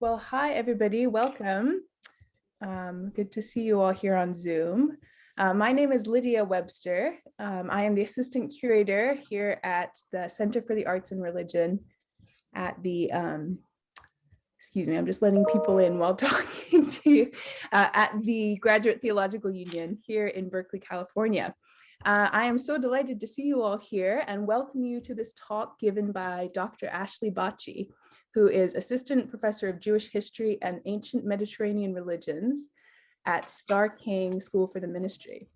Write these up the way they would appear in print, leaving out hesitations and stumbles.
Well, hi, everybody. Welcome. Good to see you all here on Zoom. My name is Lydia Webster. I am the assistant curator here at the Center for the Arts and Religion at the, excuse me, I'm just letting people in while talking to you, at the Graduate Theological Union here in Berkeley, California. I am so delighted to see you all here and welcome you to this talk given by Dr. Ashley Bacchi, who is Assistant Professor of Jewish History and Ancient Mediterranean Religions at Starr King School for the Ministry.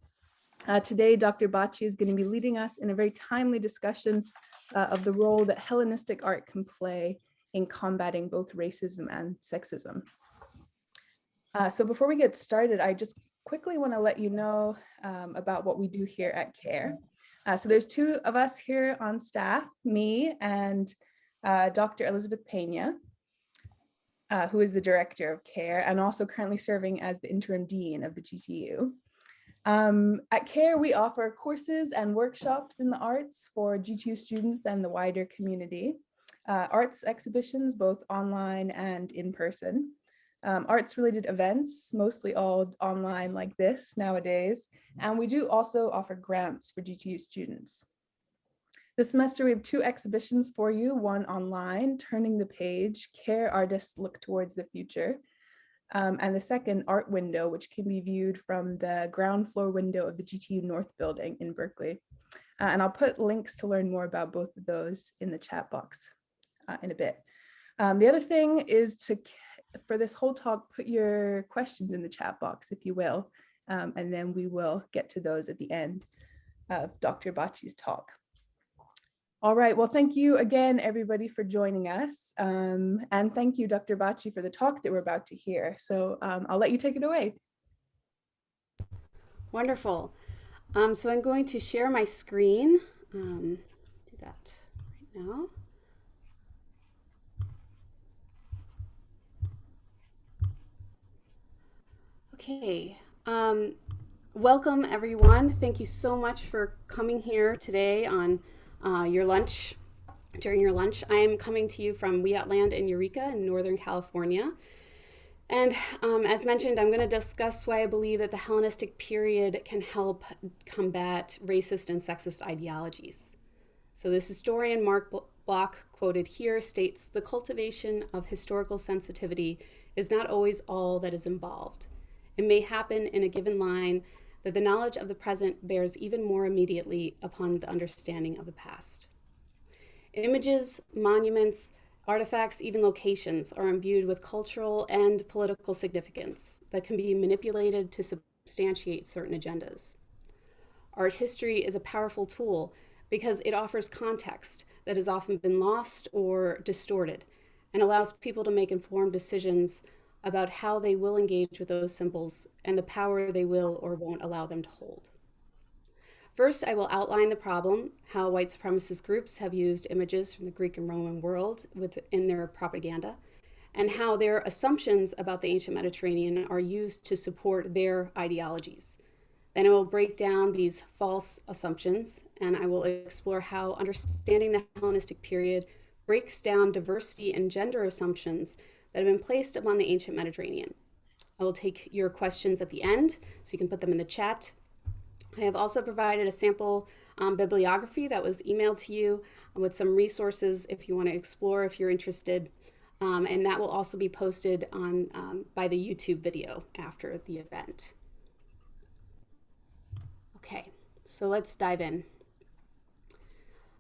Today, Dr. Bacchi is going to be leading us in a very timely discussion of the role that Hellenistic art can play in combating both racism and sexism. So before we get started, I just quickly want to let you know about what we do here at CARE. So there's two of us here on staff, me and Dr. Elizabeth Pena, who is the director of CARE and also currently serving as the interim dean of the GTU. At CARE, we offer courses and workshops in the arts for GTU students and the wider community, arts exhibitions, both online and in person, arts-related events, mostly all online like this nowadays, and we do also offer grants for GTU students. This semester, we have two exhibitions for you, one online, Turning the Page, CARE Artists Look Towards the Future, and the second, Art Window, which can be viewed from the ground floor window of the GTU North building in Berkeley. And I'll put links to learn more about both of those in the chat box in a bit. The other thing is for this whole talk, put your questions in the chat box, if you will, and then we will get to those at the end of Dr. Bacchi's talk. All right, well, thank you again, everybody, for joining us. And thank you, Dr. Bacchi, for the talk that we're about to hear. So I'll let you take it away. Wonderful. So I'm going to share my screen. Do that right now. Okay. Welcome, everyone. Thank you so much for coming here today on your lunch. During your lunch, I am coming to you from Land in Eureka in Northern California. And as mentioned, I'm going to discuss why I believe that the Hellenistic period can help combat racist and sexist ideologies. So this historian, Mark Bloch, quoted here, states, "The cultivation of historical sensitivity is not always all that is involved. It may happen in a given line that the knowledge of the present bears even more immediately upon the understanding of the past." Images, monuments, artifacts, even locations are imbued with cultural and political significance that can be manipulated to substantiate certain agendas. Art history is a powerful tool because it offers context that has often been lost or distorted and allows people to make informed decisions about how they will engage with those symbols and the power they will or won't allow them to hold. First, I will outline the problem, how white supremacist groups have used images from the Greek and Roman world within their propaganda, and how their assumptions about the ancient Mediterranean are used to support their ideologies. Then I will break down these false assumptions, and I will explore how understanding the Hellenistic period breaks down diversity and gender assumptions that have been placed upon the ancient Mediterranean. I will take your questions at the end, so you can put them in the chat. I have also provided a sample bibliography that was emailed to you with some resources if you want to explore, if you're interested. And that will also be posted on by the YouTube video after the event. Okay, so let's dive in.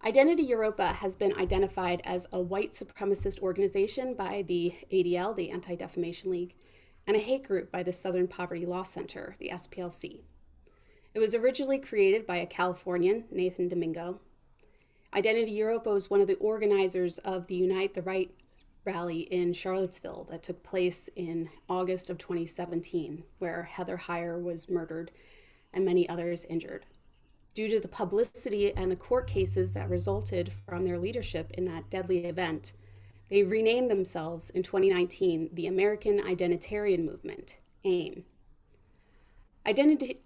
Identity Europa has been identified as a white supremacist organization by the ADL, the Anti-Defamation League, and a hate group by the Southern Poverty Law Center, the SPLC. It was originally created by a Californian, Nathan Domingo. Identity Europa was one of the organizers of the Unite the Right rally in Charlottesville that took place in August of 2017, where Heather Heyer was murdered and many others injured. Due to the publicity and the court cases that resulted from their leadership in that deadly event, they renamed themselves in 2019 the American Identitarian Movement, AIM. Identity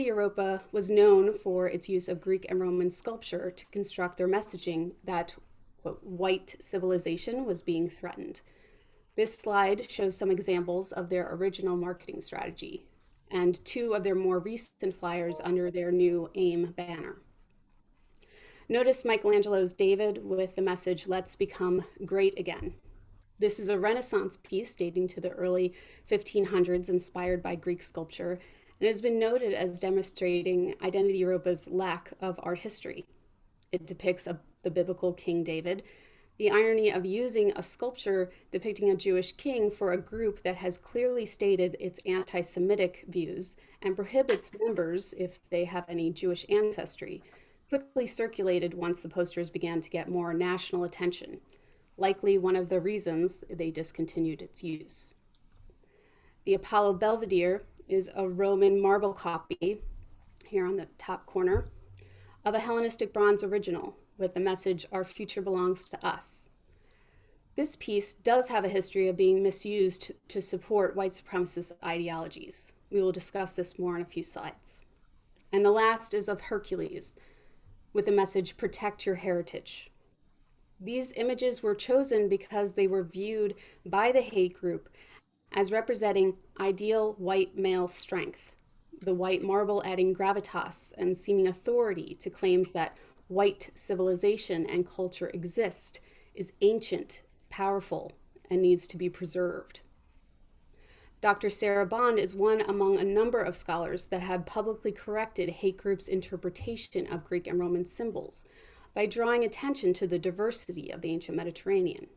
Europa was known for its use of Greek and Roman sculpture to construct their messaging that, quote, white civilization was being threatened. This slide shows some examples of their original marketing strategy and two of their more recent flyers under their new AIM banner. Notice Michelangelo's David with the message, "Let's become great again." This is a Renaissance piece dating to the early 1500s, inspired by Greek sculpture, and has been noted as demonstrating Identity Europa's lack of art history. It depicts the biblical King David. The irony of using a sculpture depicting a Jewish king for a group that has clearly stated its anti-Semitic views and prohibits members, if they have any Jewish ancestry, quickly circulated once the posters began to get more national attention, likely one of the reasons they discontinued its use. The Apollo Belvedere is a Roman marble copy, here on the top corner, of a Hellenistic bronze original with the message, "Our future belongs to us." This piece does have a history of being misused to support white supremacist ideologies. We will discuss this more in a few slides. And the last is of Hercules with the message, "Protect your heritage." These images were chosen because they were viewed by the hate group as representing ideal white male strength, the white marble adding gravitas and seeming authority to claims that white civilization and culture exist, is ancient, powerful, and needs to be preserved. Dr. Sarah Bond is one among a number of scholars that have publicly corrected hate groups' interpretation of Greek and Roman symbols by drawing attention to the diversity of the ancient Mediterranean.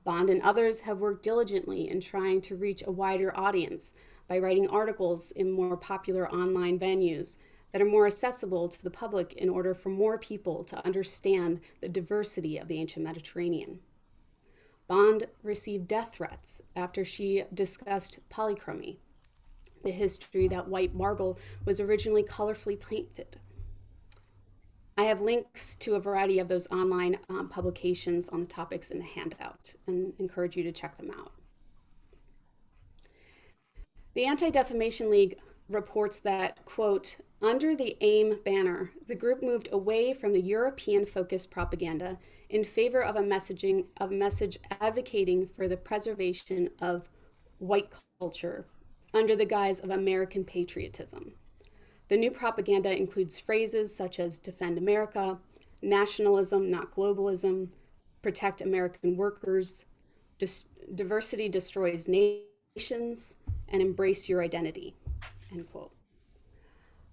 Bond and others have worked diligently in trying to reach a wider audience by writing articles in more popular online venues that are more accessible to the public in order for more people to understand the diversity of the ancient Mediterranean. Bond received death threats after she discussed polychromy, the history that white marble was originally colorfully painted. I have links to a variety of those online publications on the topics in the handout and encourage you to check them out. The Anti-Defamation League reports that, quote, "Under the AIM banner, the group moved away from the European-focused propaganda in favor of a message advocating for the preservation of white culture under the guise of American patriotism. The new propaganda includes phrases such as defend America, nationalism, not globalism, protect American workers, diversity destroys nations, and embrace your identity," end quote.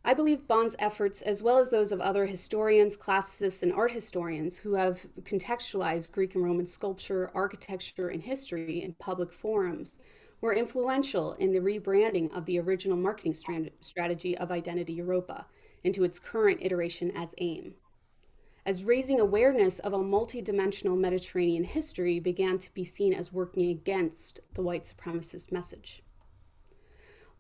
I believe Bond's efforts, as well as those of other historians, classicists, and art historians who have contextualized Greek and Roman sculpture, architecture, and history in public forums, were influential in the rebranding of the original marketing strategy of Identity Europa into its current iteration as AIM, as raising awareness of a multidimensional Mediterranean history began to be seen as working against the white supremacist message.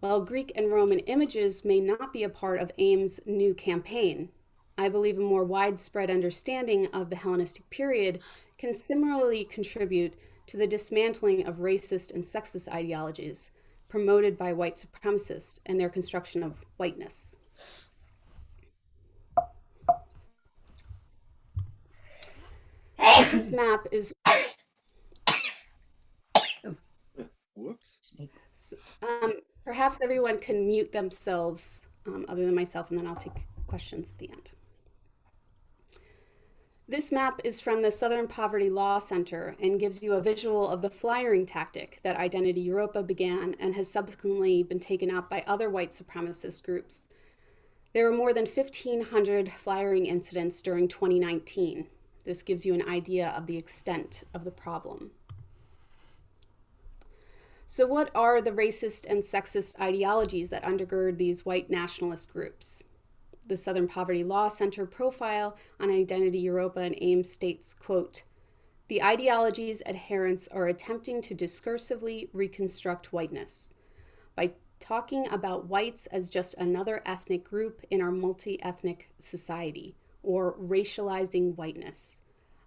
While Greek and Roman images may not be a part of AIM's new campaign, I believe a more widespread understanding of the Hellenistic period can similarly contribute to the dismantling of racist and sexist ideologies promoted by white supremacists and their construction of whiteness. This map is... Whoops. Perhaps everyone can mute themselves other than myself, and then I'll take questions at the end. This map is from the Southern Poverty Law Center and gives you a visual of the flyering tactic that Identity Europa began and has subsequently been taken up by other white supremacist groups. There were more than 1,500 flyering incidents during 2019. This gives you an idea of the extent of the problem. So what are the racist and sexist ideologies that undergird these white nationalist groups? The Southern Poverty Law Center profile on Identity Europa and AIM states, quote, "The ideology's adherents are attempting to discursively reconstruct whiteness by talking about whites as just another ethnic group in our multi-ethnic society, or racializing whiteness.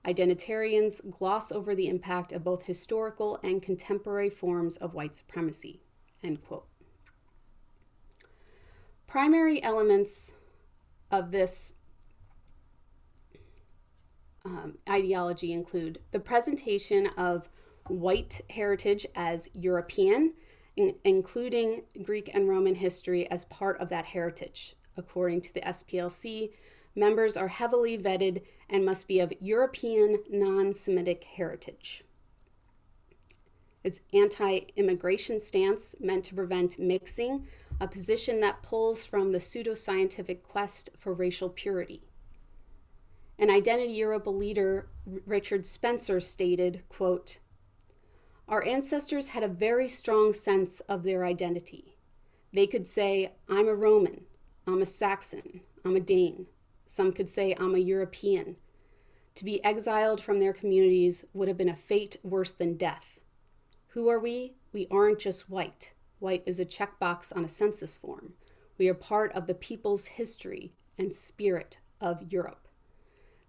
Identitarians gloss over the impact of both historical and contemporary forms of white supremacy," end quote. Primary elements of this ideology include the presentation of white heritage as European, including Greek and Roman history as part of that heritage. According to the SPLC, members are heavily vetted and must be of European non-Semitic heritage. Its anti-immigration stance meant to prevent mixing, a position that pulls from the pseudoscientific quest for racial purity. An Identity Europa leader, Richard Spencer, stated, quote, "Our ancestors had a very strong sense of their identity. They could say, I'm a Roman, I'm a Saxon, I'm a Dane. Some could say, I'm a European. To be exiled from their communities would have been a fate worse than death. Who are we? We aren't just white. White is a checkbox on a census form. We are part of the people's history and spirit of Europe.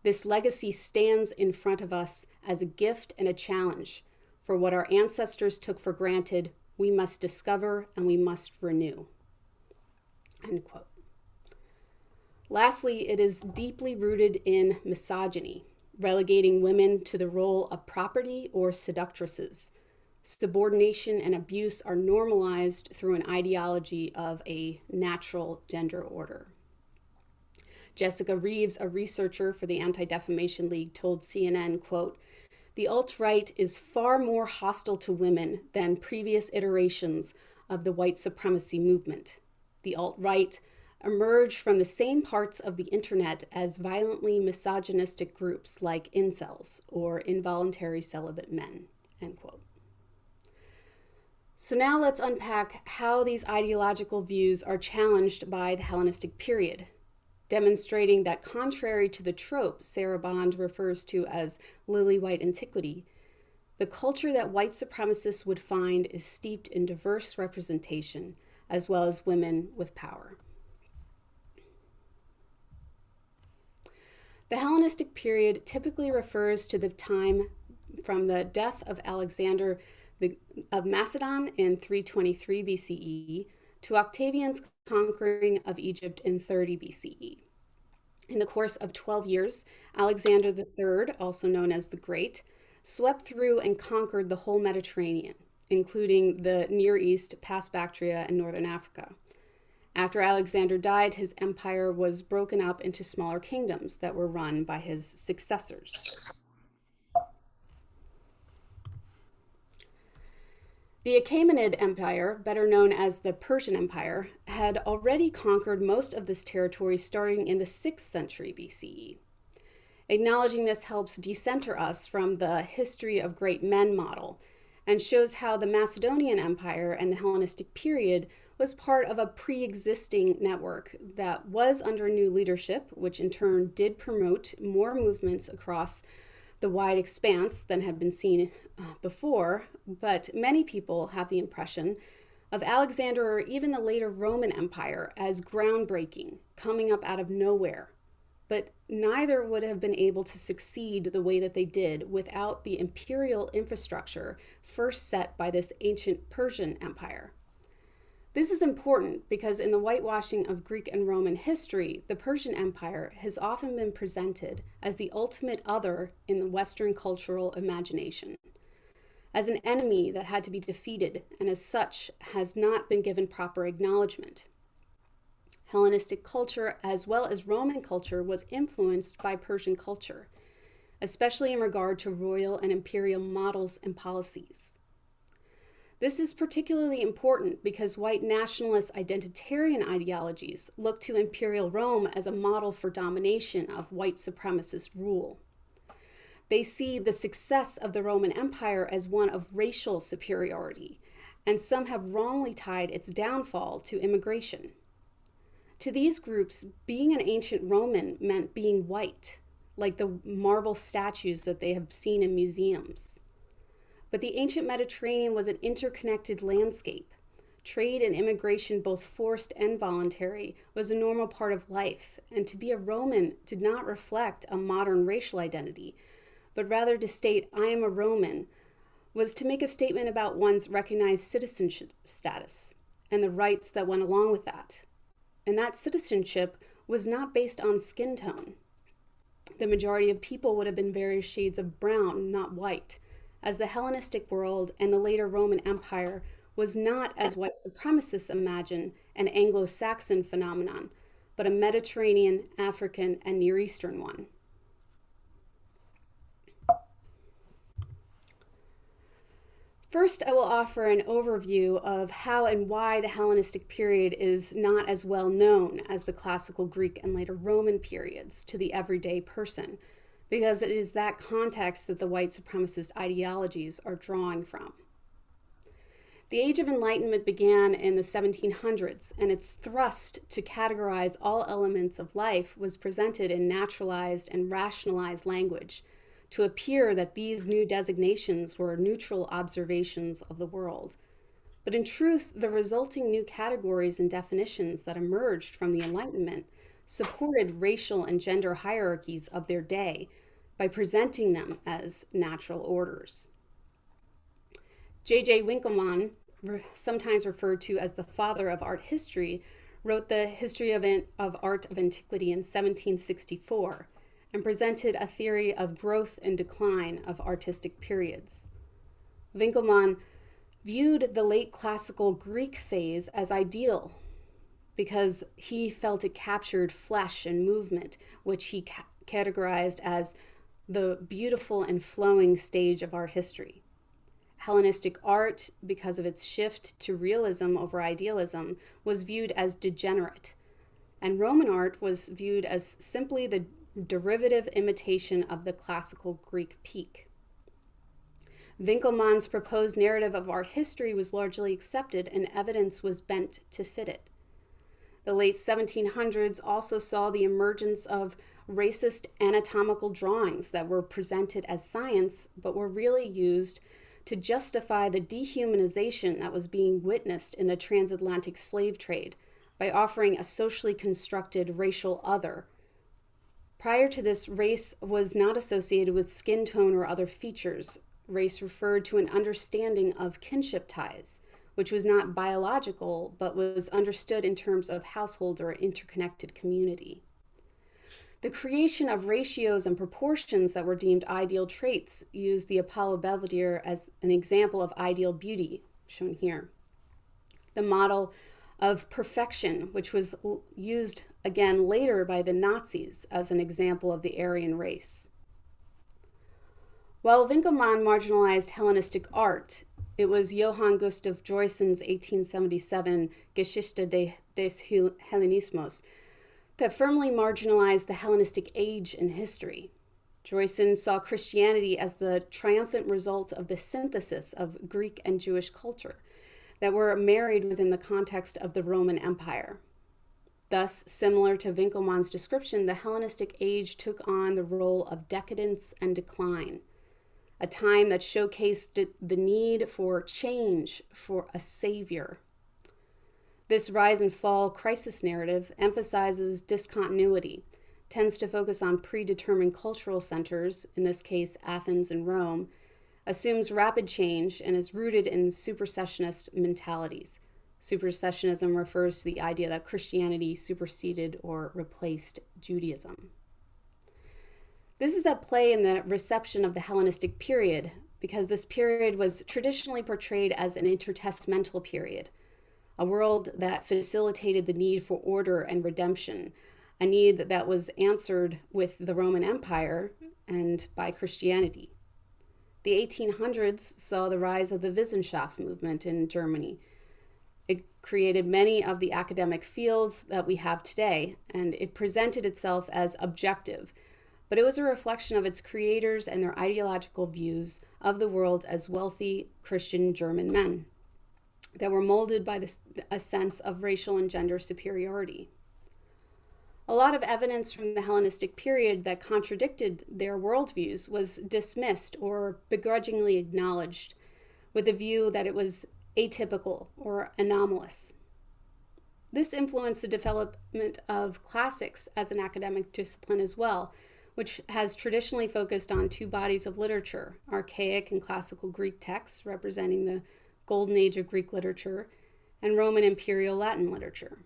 This legacy stands in front of us as a gift and a challenge. For what our ancestors took for granted, we must discover and we must renew." End quote. Lastly, it is deeply rooted in misogyny, relegating women to the role of property or seductresses. Subordination and abuse are normalized through an ideology of a natural gender order. Jessica Reeves, a researcher for the Anti-Defamation League, told CNN, quote, "The alt-right is far more hostile to women than previous iterations of the white supremacy movement. The alt-right emerged from the same parts of the internet as violently misogynistic groups like incels or involuntary celibate men," end quote. So now let's unpack how these ideological views are challenged by the Hellenistic period, demonstrating that contrary to the trope Sarah Bond refers to as lily-white antiquity, the culture that white supremacists would find is steeped in diverse representation, as well as women with power. The Hellenistic period typically refers to the time from the death of Alexander of Macedon in 323 BCE to Octavian's conquering of Egypt in 30 BCE. In the course of 12 years, Alexander III, also known as the Great, swept through and conquered the whole Mediterranean, including the Near East, past Bactria, and northern Africa. After Alexander died, his empire was broken up into smaller kingdoms that were run by his successors. The Achaemenid Empire, better known as the Persian Empire, had already conquered most of this territory starting in the 6th century BCE. Acknowledging this helps decenter us from the history of great men model and shows how the Macedonian Empire and the Hellenistic period was part of a pre-existing network that was under new leadership, which in turn did promote more movements across the wide expanse than had been seen before, but many people have the impression of Alexander or even the later Roman Empire as groundbreaking, coming up out of nowhere. But neither would have been able to succeed the way that they did without the imperial infrastructure first set by this ancient Persian Empire. This is important because in the whitewashing of Greek and Roman history, the Persian Empire has often been presented as the ultimate other in the Western cultural imagination, as an enemy that had to be defeated, and as such has not been given proper acknowledgement. Hellenistic culture, as well as Roman culture, was influenced by Persian culture, especially in regard to royal and imperial models and policies. This is particularly important because white nationalist identitarian ideologies look to imperial Rome as a model for domination of white supremacist rule. They see the success of the Roman Empire as one of racial superiority, and some have wrongly tied its downfall to immigration. To these groups, being an ancient Roman meant being white, like the marble statues that they have seen in museums. But the ancient Mediterranean was an interconnected landscape. Trade and immigration, both forced and voluntary, was a normal part of life, and to be a Roman did not reflect a modern racial identity, but rather to state, I am a Roman, was to make a statement about one's recognized citizenship status and the rights that went along with that. And that citizenship was not based on skin tone. The majority of people would have been various shades of brown, not white, as the Hellenistic world and the later Roman Empire was not, as white supremacists imagine, an Anglo-Saxon phenomenon, but a Mediterranean, African, and Near Eastern one. First, I will offer an overview of how and why the Hellenistic period is not as well known as the classical Greek and later Roman periods to the everyday person, because it is that context that the white supremacist ideologies are drawing from. The Age of Enlightenment began in the 1700s, and its thrust to categorize all elements of life was presented in naturalized and rationalized language, to appear that these new designations were neutral observations of the world. But in truth, the resulting new categories and definitions that emerged from the Enlightenment supported racial and gender hierarchies of their day by presenting them as natural orders. J.J. Winckelmann, sometimes referred to as the father of art history, wrote the History of Art of Antiquity in 1764 and presented a theory of growth and decline of artistic periods. Winckelmann viewed the late classical Greek phase as ideal because he felt it captured flesh and movement, which he categorized as the beautiful and flowing stage of art history. Hellenistic art, because of its shift to realism over idealism, was viewed as degenerate, and Roman art was viewed as simply the derivative imitation of the classical Greek peak. Winckelmann's proposed narrative of art history was largely accepted, and evidence was bent to fit it. The late 1700s also saw the emergence of racist anatomical drawings that were presented as science, but were really used to justify the dehumanization that was being witnessed in the transatlantic slave trade by offering a socially constructed racial other. Prior to this, race was not associated with skin tone or other features. Race referred to an understanding of kinship ties, which was not biological, but was understood in terms of household or interconnected community. The creation of ratios and proportions that were deemed ideal traits used the Apollo Belvedere as an example of ideal beauty, shown here. The model of perfection, which was used again later by the Nazis as an example of the Aryan race. While Winckelmann marginalized Hellenistic art, it was Johann Gustav Joysson's 1877 Geschichte des Hellenismus that firmly marginalized the Hellenistic age in history. Joysson saw Christianity as the triumphant result of the synthesis of Greek and Jewish culture that were married within the context of the Roman Empire. Thus, similar to Winckelmann's description, the Hellenistic age took on the role of decadence and decline, a time that showcased the need for change, for a savior. This rise and fall crisis narrative emphasizes discontinuity, tends to focus on predetermined cultural centers, in this case Athens and Rome, assumes rapid change, and is rooted in supersessionist mentalities. Supersessionism refers to the idea that Christianity superseded or replaced Judaism. This is at play in the reception of the Hellenistic period, because this period was traditionally portrayed as an intertestamental period, a world that facilitated the need for order and redemption, a need that was answered with the Roman Empire and by Christianity. The 1800s saw the rise of the Visenshaft Movement in Germany. It created many of the academic fields that we have today, and it presented itself as objective, but it was a reflection of its creators and their ideological views of the world as wealthy Christian German men that were molded by a sense of racial and gender superiority. A lot of evidence from the Hellenistic period that contradicted their worldviews was dismissed or begrudgingly acknowledged with the view that it was atypical or anomalous. This influenced the development of classics as an academic discipline as well, which has traditionally focused on two bodies of literature, archaic and classical Greek texts representing the golden age of Greek literature, and Roman imperial Latin literature.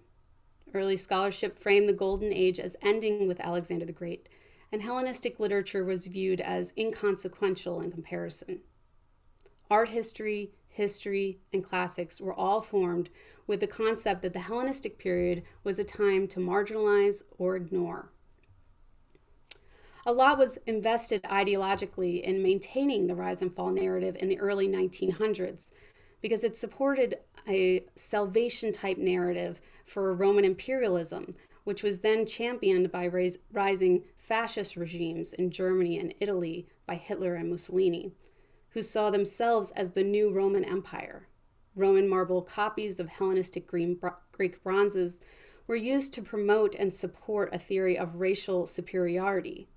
Early scholarship framed the golden age as ending with Alexander the Great, and Hellenistic literature was viewed as inconsequential in comparison. art history, history, and classics were all formed with the concept that the Hellenistic period was a time to marginalize or ignore. A lot was invested ideologically in maintaining the rise and fall narrative in the early 1900s because it supported a salvation type narrative for Roman imperialism, which was then championed by rising fascist regimes in Germany and Italy by Hitler and Mussolini, who saw themselves as the new Roman Empire. Roman marble copies of Hellenistic Greek bronzes were used to promote and support a theory of racial superiority.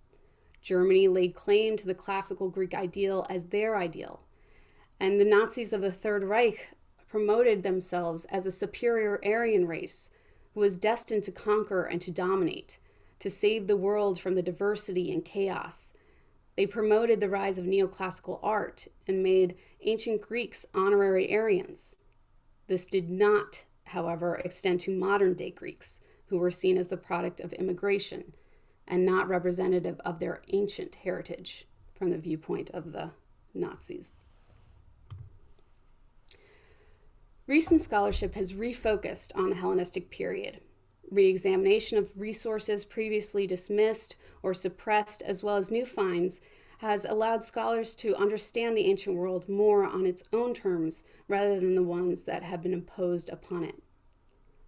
Germany laid claim to the classical Greek ideal as their ideal, and the Nazis of the Third Reich promoted themselves as a superior Aryan race who was destined to conquer and to dominate, to save the world from the diversity and chaos. They promoted the rise of neoclassical art and made ancient Greeks honorary Aryans. This did not, however, extend to modern-day Greeks, who were seen as the product of immigration and not representative of their ancient heritage from the viewpoint of the Nazis. Recent scholarship has refocused on the Hellenistic period. Re-examination of resources previously dismissed or suppressed, as well as new finds, has allowed scholars to understand the ancient world more on its own terms rather than the ones that have been imposed upon it,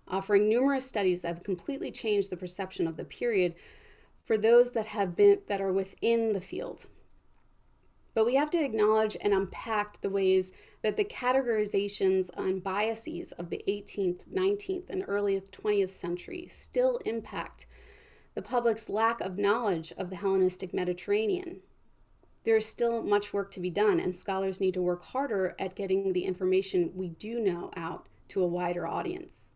offering numerous studies that have completely changed the perception of the period for those that are within the field. But we have to acknowledge and unpack the ways that the categorizations and biases of the 18th, 19th, and early 20th century still impact the public's lack of knowledge of the Hellenistic Mediterranean. There is still much work to be done, and scholars need to work harder at getting the information we do know out to a wider audience,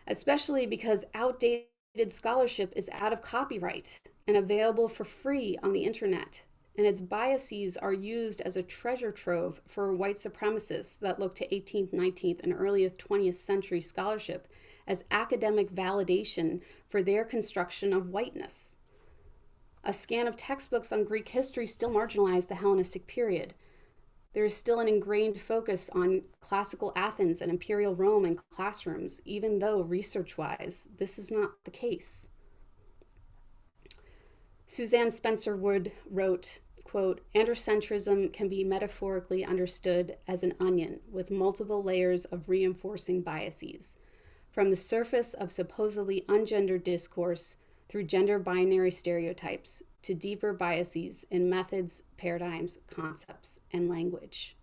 especially because outdated scholarship is out of copyright and available for free on the internet, and its biases are used as a treasure trove for white supremacists that look to 18th, 19th, and early 20th century scholarship as academic validation for their construction of whiteness. A scan of textbooks on Greek history still marginalize the Hellenistic period. There is still an ingrained focus on classical Athens and imperial Rome in classrooms, even though research-wise, this is not the case. Suzanne Spencer Wood wrote, quote, "Androcentrism can be metaphorically understood as an onion with multiple layers of reinforcing biases, from the surface of supposedly ungendered discourse through gender binary stereotypes to deeper biases in methods, paradigms, concepts, and language."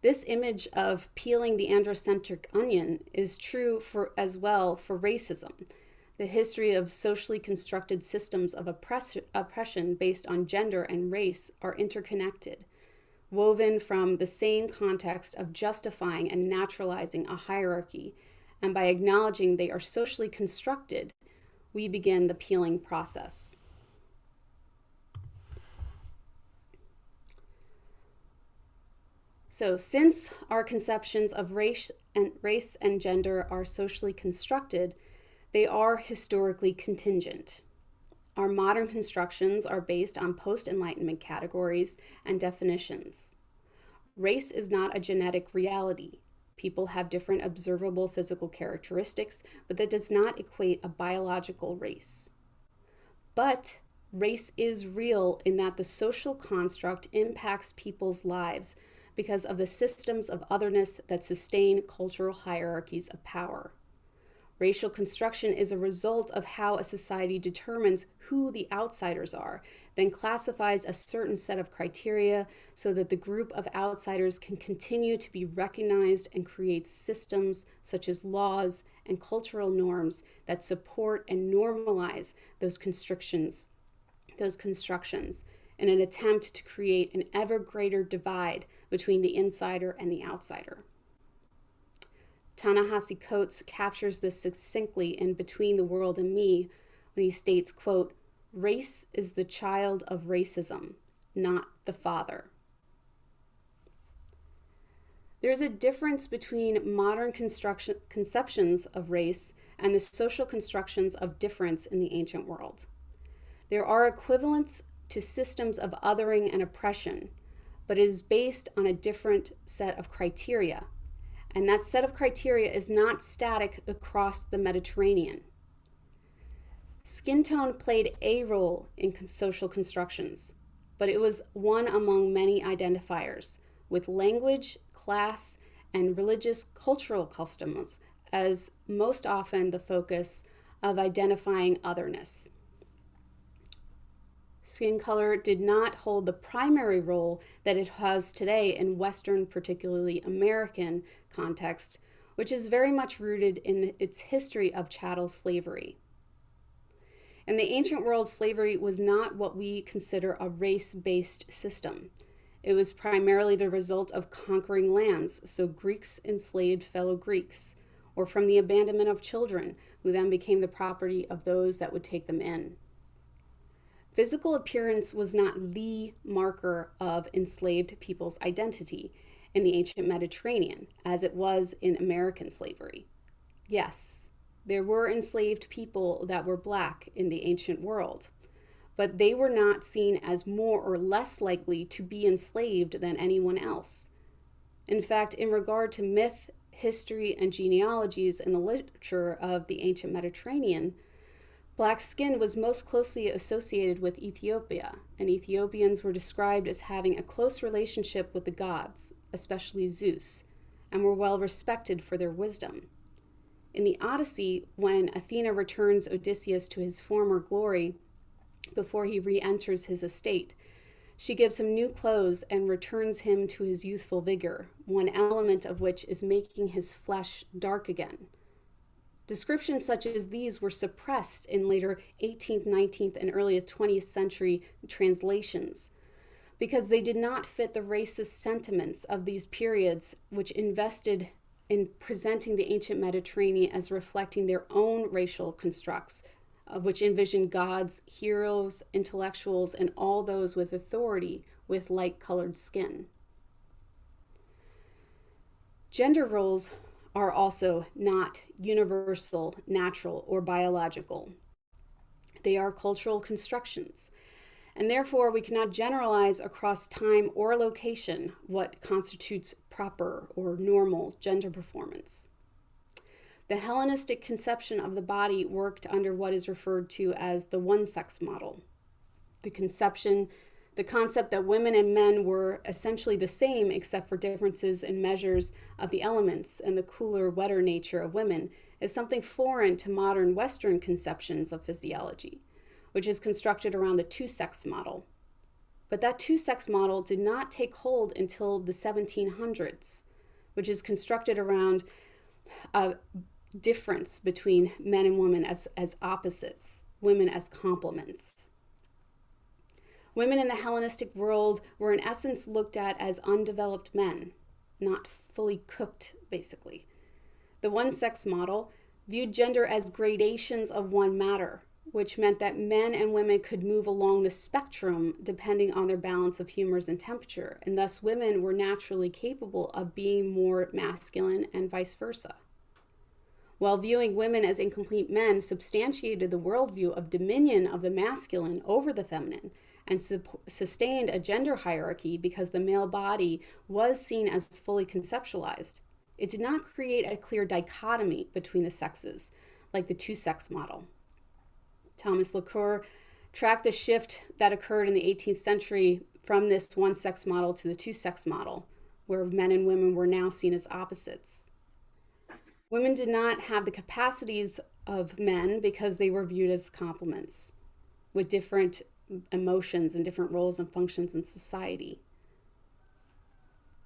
This image of peeling the androcentric onion is true as well for racism. The history of socially constructed systems of oppression based on gender and race are interconnected, woven from the same context of justifying and naturalizing a hierarchy, and by acknowledging they are socially constructed, we begin the peeling process. So, since our conceptions of race and gender are socially constructed, they are historically contingent. Our modern constructions are based on post-Enlightenment categories and definitions. Race is not a genetic reality. People have different observable physical characteristics, but that does not equate a biological race. But race is real in that the social construct impacts people's lives because of the systems of otherness that sustain cultural hierarchies of power. Racial construction is a result of how a society determines who the outsiders are, then classifies a certain set of criteria so that the group of outsiders can continue to be recognized and create systems such as laws and cultural norms that support and normalize those constructions in an attempt to create an ever greater divide between the insider and the outsider. Ta-Nehisi Coates captures this succinctly in Between the World and Me when he states, quote, "Race is the child of racism, not the father." There is a difference between modern conceptions of race and the social constructions of difference in the ancient world. There are equivalents to systems of othering and oppression, but it is based on a different set of criteria. And that set of criteria is not static across the Mediterranean. Skin tone played a role in social constructions, but it was one among many identifiers, with language, class, and religious cultural customs as most often the focus of identifying otherness. Skin color did not hold the primary role that it has today in Western, particularly American context, which is very much rooted in its history of chattel slavery. In the ancient world, slavery was not what we consider a race-based system. It was primarily the result of conquering lands, so Greeks enslaved fellow Greeks, or from the abandonment of children, who then became the property of those that would take them in. Physical appearance was not the marker of enslaved people's identity in the ancient Mediterranean, as it was in American slavery. Yes, there were enslaved people that were Black in the ancient world, but they were not seen as more or less likely to be enslaved than anyone else. In fact, in regard to myth, history, and genealogies in the literature of the ancient Mediterranean, Black skin was most closely associated with Ethiopia, and Ethiopians were described as having a close relationship with the gods, especially Zeus, and were well respected for their wisdom. In the Odyssey, when Athena returns Odysseus to his former glory before he re-enters his estate, she gives him new clothes and returns him to his youthful vigor, one element of which is making his flesh dark again. Descriptions such as these were suppressed in later 18th, 19th, and early 20th century translations because they did not fit the racist sentiments of these periods, which invested in presenting the ancient Mediterranean as reflecting their own racial constructs, which envisioned gods, heroes, intellectuals, and all those with authority with light-colored skin. Gender roles are also not universal, natural, or biological. They are cultural constructions, and therefore we cannot generalize across time or location what constitutes proper or normal gender performance. The Hellenistic conception of the body worked under what is referred to as the one-sex model. The concept that women and men were essentially the same except for differences in measures of the elements and the cooler, wetter nature of women is something foreign to modern Western conceptions of physiology, which is constructed around the two-sex model. But that two-sex model did not take hold until the 1700s, which is constructed around a difference between men and women as opposites, women as complements. Women in the Hellenistic world were in essence looked at as undeveloped men, not fully cooked, basically. The one-sex model viewed gender as gradations of one matter, which meant that men and women could move along the spectrum depending on their balance of humors and temperature, and thus women were naturally capable of being more masculine and vice versa. While viewing women as incomplete men substantiated the worldview of dominion of the masculine over the feminine, and sustained a gender hierarchy because the male body was seen as fully conceptualized, it did not create a clear dichotomy between the sexes, like the two-sex model. Thomas Lacour tracked the shift that occurred in the 18th century from this one-sex model to the two-sex model, where men and women were now seen as opposites. Women did not have the capacities of men because they were viewed as complements, with different emotions and different roles and functions in society.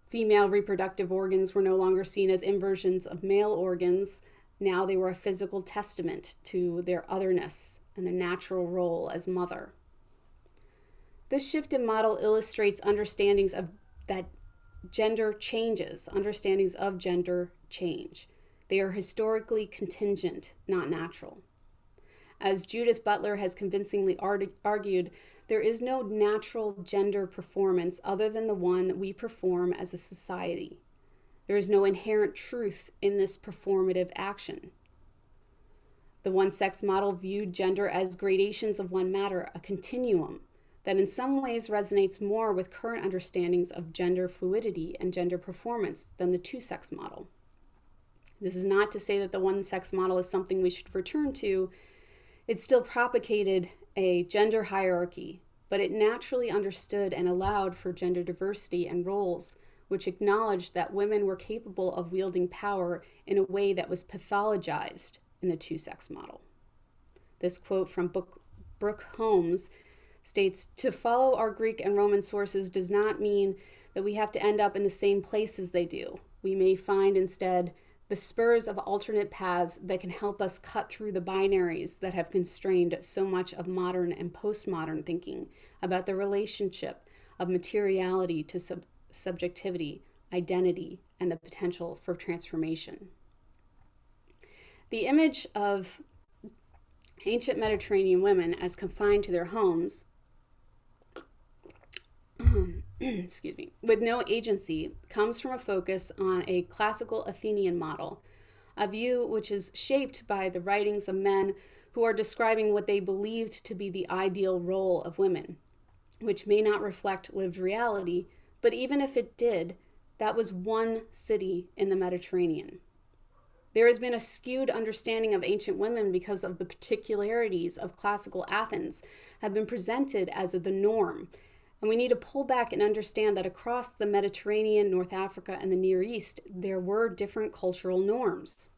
Female reproductive organs were no longer seen as inversions of male organs. Now they were a physical testament to their otherness and their natural role as mother. This shift in model illustrates understandings of that gender changes, understandings of gender change. They are historically contingent, not natural. As Judith Butler has convincingly argued, there is no natural gender performance other than the one we perform as a society. There is no inherent truth in this performative action. The one-sex model viewed gender as gradations of one matter, a continuum, that in some ways resonates more with current understandings of gender fluidity and gender performance than the two-sex model. This is not to say that the one-sex model is something we should return to. It still propagated a gender hierarchy, but it naturally understood and allowed for gender diversity and roles, which acknowledged that women were capable of wielding power in a way that was pathologized in the two-sex model. This quote from Brooke Holmes states, "To follow our Greek and Roman sources does not mean that we have to end up in the same place as they do. We may find instead the spurs of alternate paths that can help us cut through the binaries that have constrained so much of modern and postmodern thinking about the relationship of materiality to subjectivity, identity, and the potential for transformation." The image of ancient Mediterranean women as confined to their homes, excuse me, with no agency, comes from a focus on a classical Athenian model, a view which is shaped by the writings of men who are describing what they believed to be the ideal role of women, which may not reflect lived reality, but even if it did, that was one city in the Mediterranean. There has been a skewed understanding of ancient women because of the particularities of classical Athens have been presented as the norm. And we need to pull back and understand that across the Mediterranean, North Africa, and the Near East, there were different cultural norms.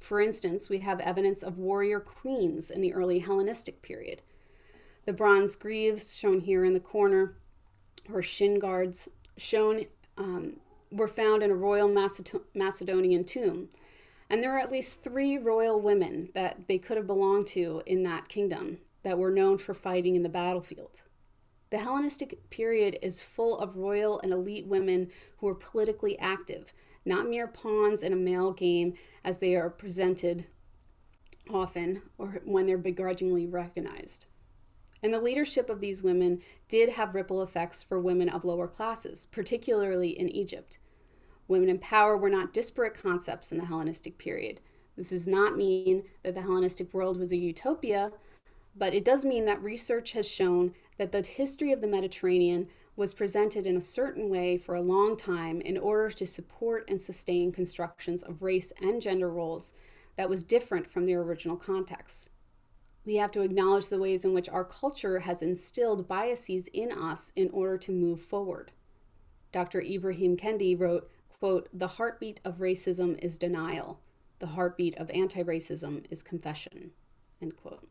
For instance, we have evidence of warrior queens in the early Hellenistic period. The bronze greaves, shown here in the corner, or shin guards, were found in a royal Macedonian tomb. And there are at least 3 royal women that they could have belonged to in that kingdom that were known for fighting in the battlefield. The Hellenistic period is full of royal and elite women who are politically active, not mere pawns in a male game as they are presented often or when they're begrudgingly recognized. And the leadership of these women did have ripple effects for women of lower classes, particularly in Egypt. Women in power were not disparate concepts in the Hellenistic period. This does not mean that the Hellenistic world was a utopia, but it does mean that research has shown that the history of the Mediterranean was presented in a certain way for a long time in order to support and sustain constructions of race and gender roles that was different from their original context. We have to acknowledge the ways in which our culture has instilled biases in us in order to move forward. Dr. Ibrahim Kendi wrote, quote, "The heartbeat of racism is denial. The heartbeat of anti-racism is confession," end quote.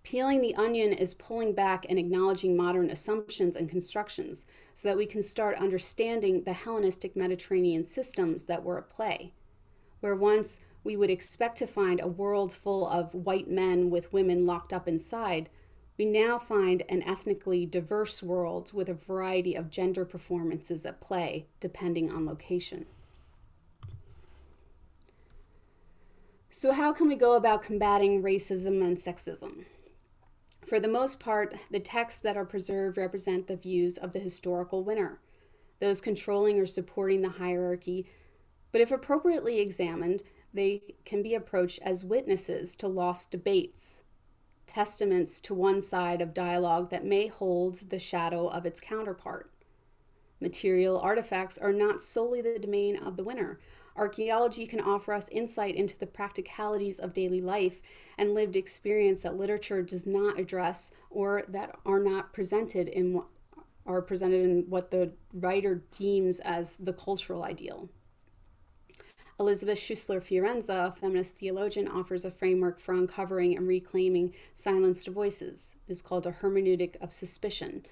Peeling the onion is pulling back and acknowledging modern assumptions and constructions so that we can start understanding the Hellenistic Mediterranean systems that were at play. Where once we would expect to find a world full of white men with women locked up inside, we now find an ethnically diverse world with a variety of gender performances at play, depending on location. So how can we go about combating racism and sexism? For the most part, the texts that are preserved represent the views of the historical winner, those controlling or supporting the hierarchy, but if appropriately examined, they can be approached as witnesses to lost debates, testaments to one side of dialogue that may hold the shadow of its counterpart. Material artifacts are not solely the domain of the winner. Archaeology can offer us insight into the practicalities of daily life and lived experience that literature does not address or that are not presented in what the writer deems as the cultural ideal. Elizabeth Schussler Fiorenza, a feminist theologian, offers a framework for uncovering and reclaiming silenced voices. It is called a hermeneutic of suspicion,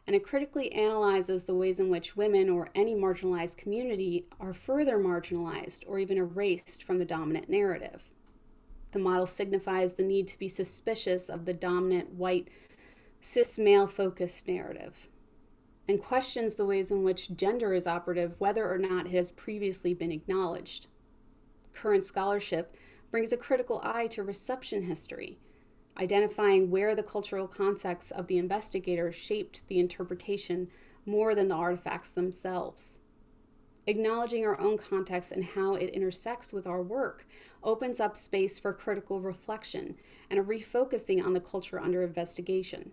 and it critically analyzes the ways in which women or any marginalized community are further marginalized or even erased from the dominant narrative. The model signifies the need to be suspicious of the dominant white, cis male-focused narrative, and questions the ways in which gender is operative, whether or not it has previously been acknowledged. Current scholarship brings a critical eye to reception history, identifying where the cultural context of the investigator shaped the interpretation more than the artifacts themselves. Acknowledging our own context and how it intersects with our work opens up space for critical reflection and a refocusing on the culture under investigation.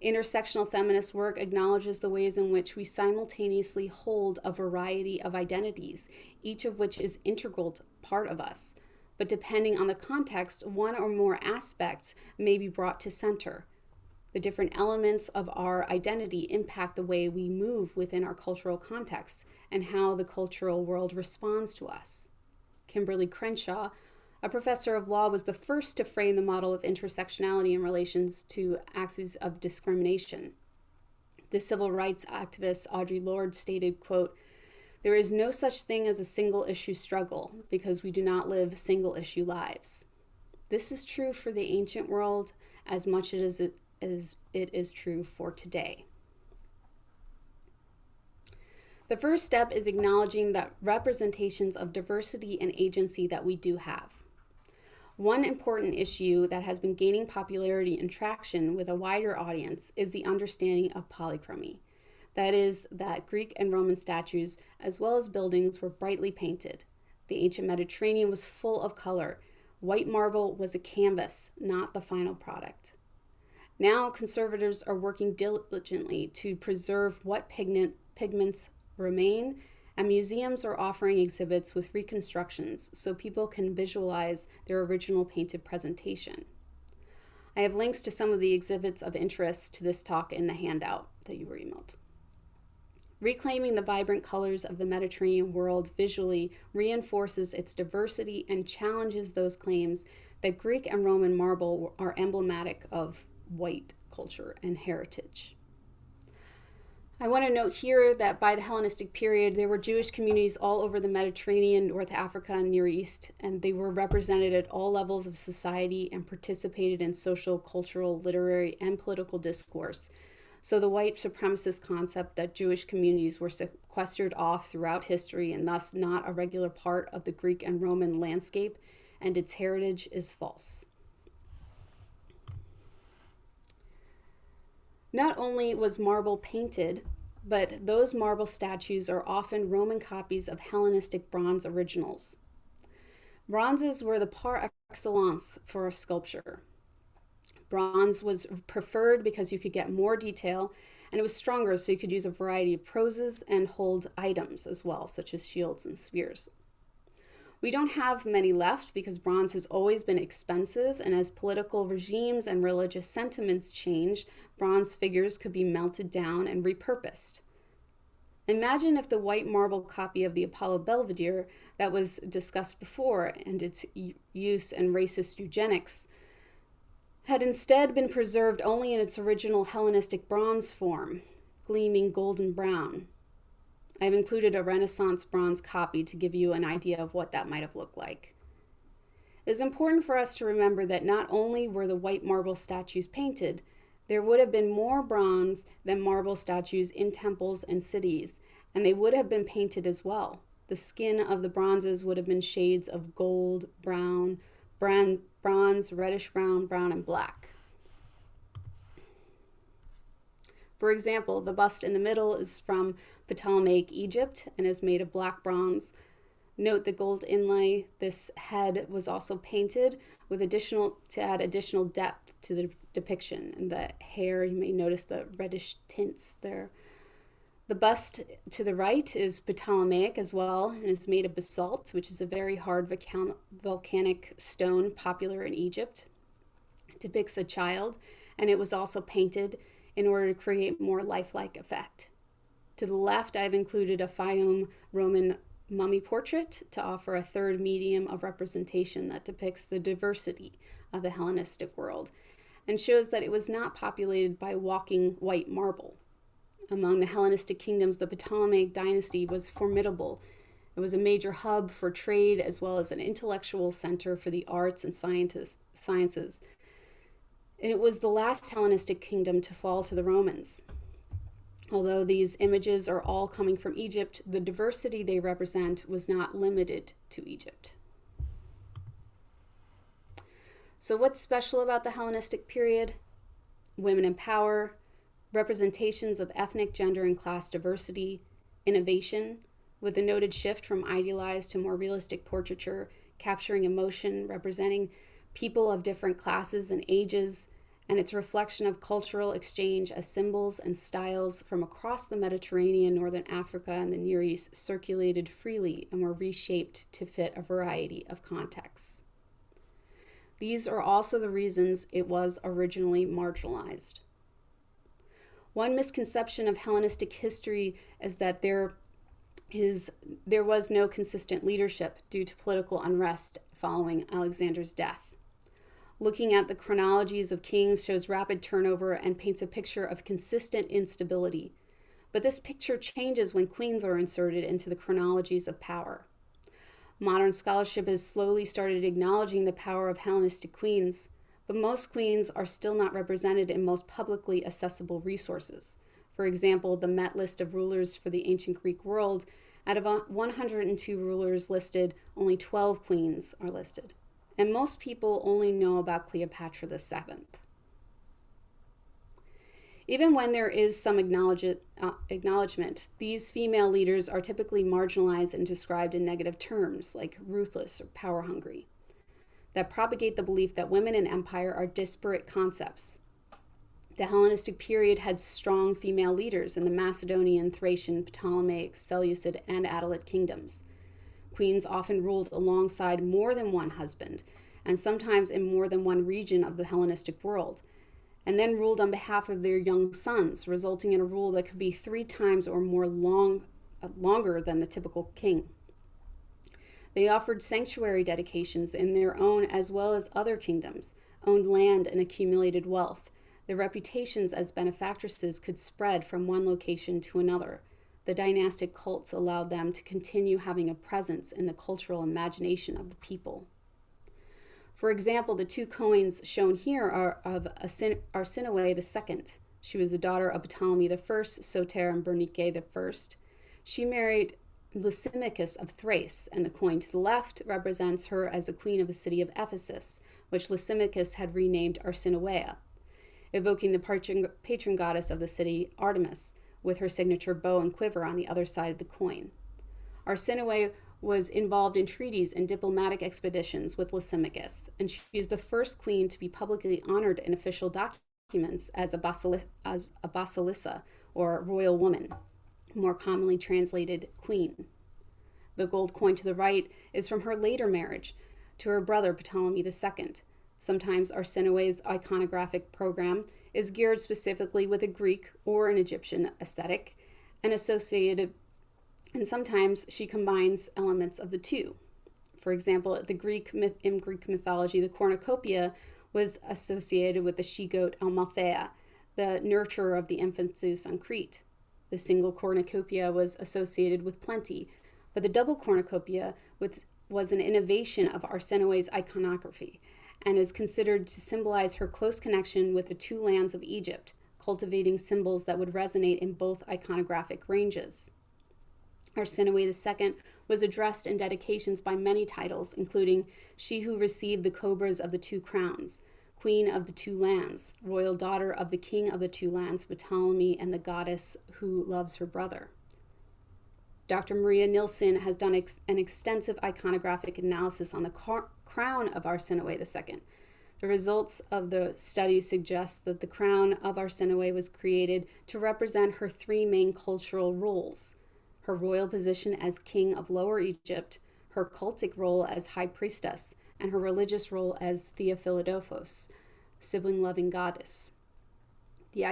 Intersectional feminist work acknowledges the ways in which we simultaneously hold a variety of identities, each of which is integral part of us. But depending on the context, one or more aspects may be brought to center. The different elements of our identity impact the way we move within our cultural context and how the cultural world responds to us. Kimberly Crenshaw, a professor of law, was the first to frame the model of intersectionality in relations to axes of discrimination. The civil rights activist Audre Lorde stated, quote, "There is no such thing as a single issue struggle because we do not live single issue lives." This is true for the ancient world as much as it is true for today. The first step is acknowledging the representations of diversity and agency that we do have. One important issue that has been gaining popularity and traction with a wider audience is the understanding of polychromy. That is, that Greek and Roman statues, as well as buildings, were brightly painted. The ancient Mediterranean was full of color. White marble was a canvas, not the final product. Now, conservators are working diligently to preserve what pigments remain, and museums are offering exhibits with reconstructions so people can visualize their original painted presentation. I have links to some of the exhibits of interest to this talk in the handout that you were emailed. Reclaiming the vibrant colors of the Mediterranean world visually reinforces its diversity and challenges those claims that Greek and Roman marble are emblematic of white culture and heritage. I want to note here that by the Hellenistic period, there were Jewish communities all over the Mediterranean, North Africa, and Near East, and they were represented at all levels of society and participated in social, cultural, literary, and political discourse. So the white supremacist concept that Jewish communities were sequestered off throughout history and thus not a regular part of the Greek and Roman landscape and its heritage is false. Not only was marble painted, but those marble statues are often Roman copies of Hellenistic bronze originals. Bronzes were the par excellence for a sculpture. Bronze was preferred because you could get more detail, and it was stronger, so you could use a variety of poses and hold items as well, such as shields and spears. We don't have many left because bronze has always been expensive, and as political regimes and religious sentiments changed, bronze figures could be melted down and repurposed. Imagine if the white marble copy of the Apollo Belvedere that was discussed before and its use in racist eugenics had instead been preserved only in its original Hellenistic bronze form, gleaming golden brown. I've included a Renaissance bronze copy to give you an idea of what that might have looked like. It is important for us to remember that not only were the white marble statues painted, there would have been more bronze than marble statues in temples and cities, and they would have been painted as well. The skin of the bronzes would have been shades of gold, brown, bronze, reddish brown, brown, and black. For example, the bust in the middle is from Ptolemaic Egypt and is made of black bronze. Note the gold inlay. This head was also painted with to add additional depth to the depiction. And the hair, you may notice the reddish tints there. The bust to the right is Ptolemaic as well, and is made of basalt, which is a very hard volcanic stone popular in Egypt. It depicts a child, and it was also painted in order to create more lifelike effect. To the left, I've included a Fayum Roman mummy portrait to offer a third medium of representation that depicts the diversity of the Hellenistic world and shows that it was not populated by walking white marble. Among the Hellenistic kingdoms, the Ptolemaic dynasty was formidable. It was a major hub for trade as well as an intellectual center for the arts and sciences. It was the last Hellenistic kingdom to fall to the Romans. Although these images are all coming from Egypt, the diversity they represent was not limited to Egypt. So what's special about the Hellenistic period? Women in power, representations of ethnic, gender, and class diversity, innovation, with a noted shift from idealized to more realistic portraiture, capturing emotion, representing people of different classes and ages, and its reflection of cultural exchange as symbols and styles from across the Mediterranean, Northern Africa, and the Near East circulated freely and were reshaped to fit a variety of contexts. These are also the reasons it was originally marginalized. One misconception of Hellenistic history is that there was no consistent leadership due to political unrest following Alexander's death. Looking at the chronologies of kings shows rapid turnover and paints a picture of consistent instability. But this picture changes when queens are inserted into the chronologies of power. Modern scholarship has slowly started acknowledging the power of Hellenistic queens, but most queens are still not represented in most publicly accessible resources. For example, the Met list of rulers for the ancient Greek world, out of 102 rulers listed, only 12 queens are listed. And most people only know about Cleopatra VII. Even when there is some acknowledgement, these female leaders are typically marginalized and described in negative terms, like ruthless or power-hungry, that propagate the belief that women in empire are disparate concepts. The Hellenistic period had strong female leaders in the Macedonian, Thracian, Ptolemaic, Seleucid, and Attalid kingdoms. Queens often ruled alongside more than one husband, and sometimes in more than one region of the Hellenistic world, and then ruled on behalf of their young sons, resulting in a rule that could be 3 times or more longer than the typical king. They offered sanctuary dedications in their own as well as other kingdoms, owned land and accumulated wealth. Their reputations as benefactresses could spread from one location to another. The dynastic cults allowed them to continue having a presence in the cultural imagination of the people. For example, the 2 coins shown here are of Arsinoe II. She was the daughter of Ptolemy I, Soter, and Bernike I. She married Lysimachus of Thrace, and the coin to the left represents her as a queen of the city of Ephesus, which Lysimachus had renamed Arsinoea, evoking the patron goddess of the city, Artemis, with her signature bow and quiver on the other side of the coin. Arsinoe was involved in treaties and diplomatic expeditions with Lysimachus, and she is the first queen to be publicly honored in official documents as a basilissa, or royal woman, more commonly translated queen. The gold coin to the right is from her later marriage to her brother Ptolemy II. Sometimes Arsinoe's iconographic program is geared specifically with a Greek or an Egyptian aesthetic and sometimes she combines elements of the two. For example, in Greek mythology, the cornucopia was associated with the she-goat Amalthea, the nurturer of the infant Zeus on Crete. The single cornucopia was associated with plenty, but the double cornucopia was an innovation of Arsinoe's iconography and is considered to symbolize her close connection with the 2 lands of Egypt, cultivating symbols that would resonate in both iconographic ranges. Arsinoe II was addressed in dedications by many titles, including She Who Received the Cobras of the 2 Crowns, Queen of the 2 Lands, Royal Daughter of the King of the 2 Lands, Ptolemy, and the Goddess Who Loves Her Brother. Dr. Maria Nilsson has done an extensive iconographic analysis on the crown of Arsinoe II. The results of the study suggest that the crown of Arsinoe was created to represent her 3 main cultural roles: her royal position as king of Lower Egypt, her cultic role as high priestess, and her religious role as Theophiladelphos, sibling-loving goddess. The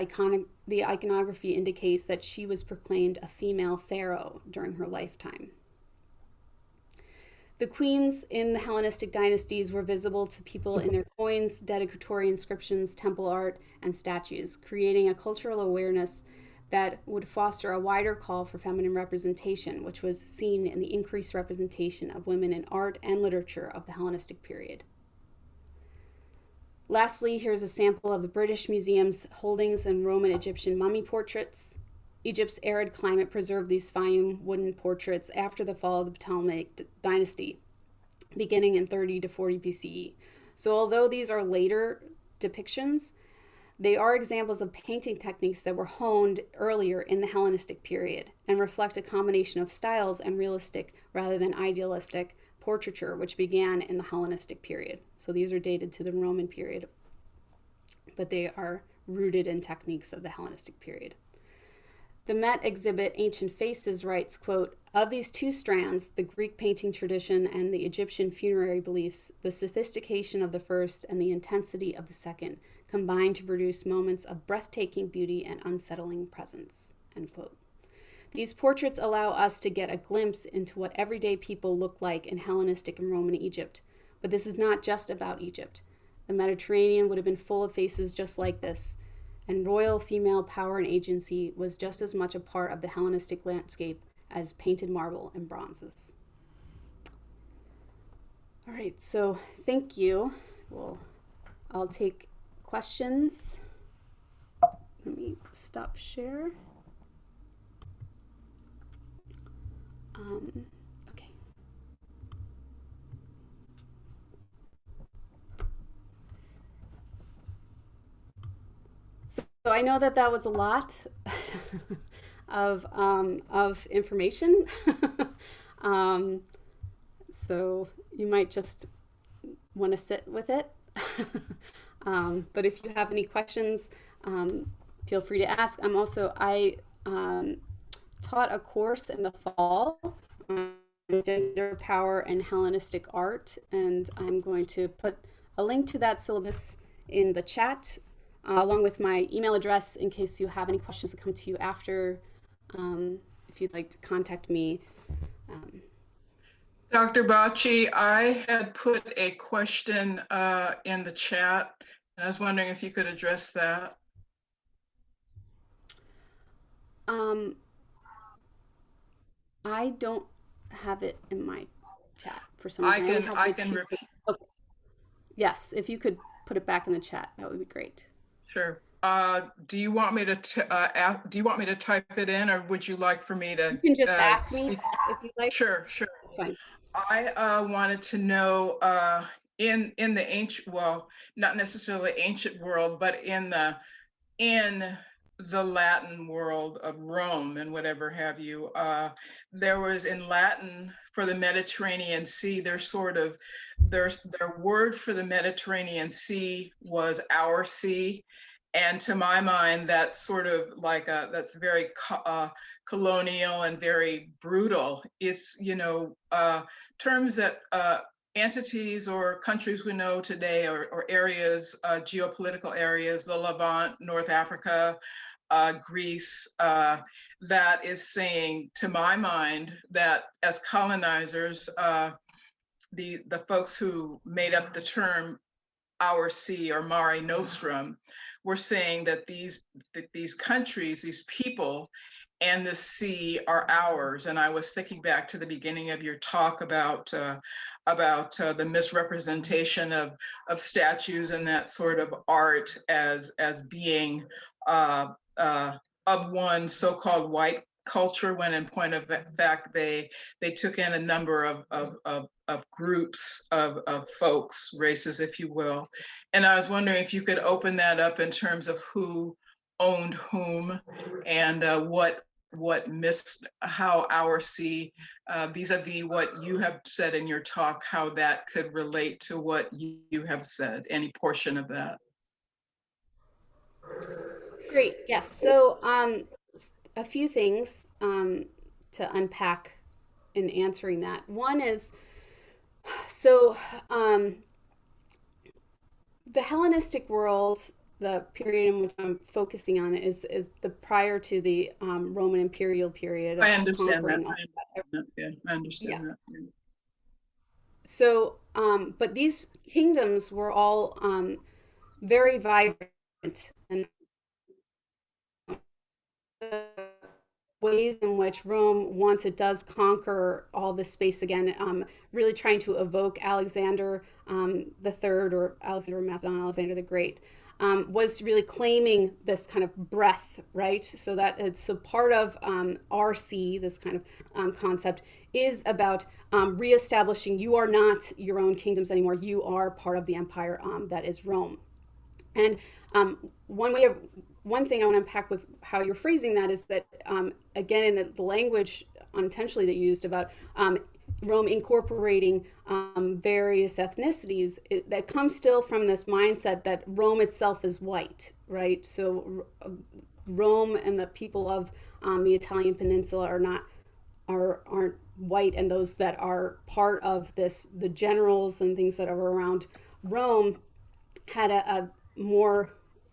iconography indicates that she was proclaimed a female pharaoh during her lifetime. The queens in the Hellenistic dynasties were visible to people in their coins, dedicatory inscriptions, temple art, and statues, creating a cultural awareness that would foster a wider call for feminine representation, which was seen in the increased representation of women in art and literature of the Hellenistic period. Lastly, here's a sample of the British Museum's holdings and Roman Egyptian mummy portraits. Egypt's arid climate preserved these fine wooden portraits after the fall of the Ptolemaic dynasty, beginning in 30 to 40 BCE. So although these are later depictions, they are examples of painting techniques that were honed earlier in the Hellenistic period and reflect a combination of styles and realistic rather than idealistic portraiture, which began in the Hellenistic period. So these are dated to the Roman period. but they are rooted in techniques of the Hellenistic period. The Met exhibit Ancient Faces writes, quote, "Of these two strands, the Greek painting tradition and the Egyptian funerary beliefs, the sophistication of the first and the intensity of the second combine to produce moments of breathtaking beauty and unsettling presence," end quote. These portraits allow us to get a glimpse into what everyday people look like in Hellenistic and Roman Egypt. But this is not just about Egypt. The Mediterranean would have been full of faces just like this, and royal female power and agency was just as much a part of the Hellenistic landscape as painted marble and bronzes. All right, so thank you. I'll take questions. Let me stop share. Okay. So I know that was a lot of information. So you might just want to sit with it. But if you have any questions, feel free to ask. I taught a course in the fall on gender, power, and Hellenistic art, and I'm going to put a link to that syllabus in the chat, along with my email address in case you have any questions that come to you after, if you'd like to contact me. Dr. Bacchi, I had put a question in the chat, and I was wondering if you could address that. I don't have it in my chat for some reason. I can repeat. Okay. Yes, if you could put it back in the chat, that would be great. Sure. Do you want me to type it in, or would you like for me to? You can just ask me if you'd like. Sure. That's fine. I wanted to know in the ancient, well, not necessarily ancient world, but in the Latin world of Rome and whatever have you, there was in Latin for the Mediterranean Sea, their word for the Mediterranean Sea was our sea. And to my mind, that's sort of like that's very colonial and very brutal. It's, terms that entities or countries we know today or areas, geopolitical areas, the Levant, North Africa, Greece, that is saying, to my mind, that as colonizers, the folks who made up the term our sea or Mare Nostrum were saying that these countries, these people, and the sea are ours. And I was thinking back to the beginning of your talk about the misrepresentation of statues and that sort of art as being of one so-called white culture, when in point of fact they took in a number of groups of folks, races, if you will. And I was wondering if you could open that up in terms of who owned whom and how our sea, vis-a-vis what you have said in your talk, how that could relate to what you have said, any portion of that. Great. Yes. So a few things to unpack in answering that. One is, so the Hellenistic world, the period in which I'm focusing on is the prior to the Roman imperial period. I understand that. I understand that. Yeah. So, but these kingdoms were all very vibrant, and the ways in which Rome, once it does conquer all this space again, really trying to evoke Alexander the Third, or Alexander Macedon, Alexander the Great, was really claiming this kind of breadth, right? So that it's so part of RC, this kind of concept, is about reestablishing you are not your own kingdoms anymore. You are part of the empire that is Rome. And one thing I want to unpack with how you're phrasing that is that, again, in the language unintentionally that you used about Rome incorporating various ethnicities, that comes still from this mindset that Rome itself is white, right? So Rome and the people of the Italian peninsula aren't white, and those that are part of this, the generals and things that are around Rome, had a more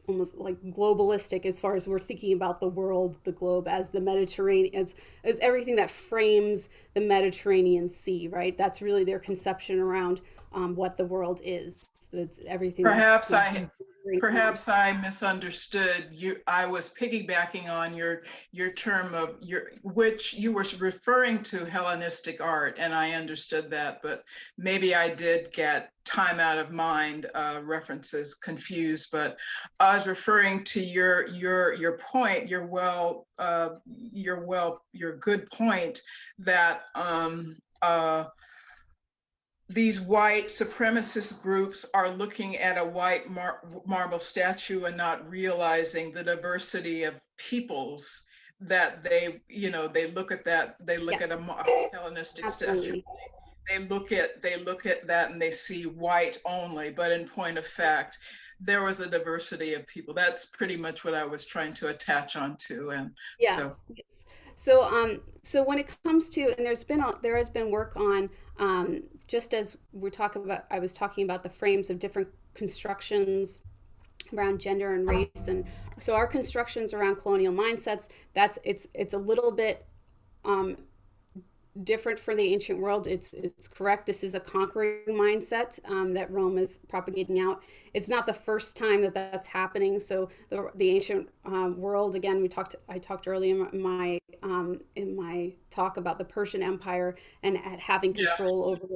almost like globalistic, as far as we're thinking about the world, the globe, as the Mediterranean, as everything that frames the Mediterranean Sea, right? That's really their conception around what the world is. It's everything Perhaps that's perhaps I misunderstood you. I was piggybacking on your term of which you were referring to Hellenistic art, and I understood that, but maybe I did get time out of mind references confused. But I was referring to your point, your good point that these white supremacist groups are looking at a white marble statue and not realizing the diversity of peoples that they look at that, they look at a Hellenistic statue, they look at that and they see white only, but in point of fact there was a diversity of people. That's pretty much what I was trying to attach onto. And yeah. So when it comes to, and there has been work on, just as I was talking about the frames of different constructions around gender and race, and so our constructions around colonial mindsets, it's a little bit different for the ancient world. It's correct. This is a conquering mindset that Rome is propagating out. It's not the first time that that's happening. So the ancient world, again, I talked earlier in my talk about the Persian Empire and having control over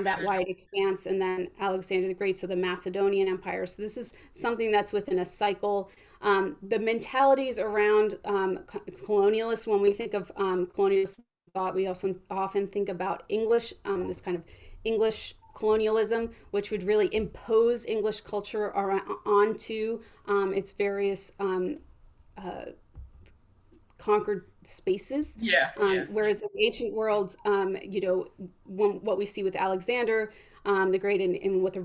that wide expanse, and then Alexander the Great, so the Macedonian Empire. So this is something that's within a cycle. The mentalities around colonialists, when we think of colonialist thought, we also often think about English, this kind of English colonialism, which would really impose English culture onto its various conquered spaces. Whereas in the ancient world, what we see with Alexander the Great and with the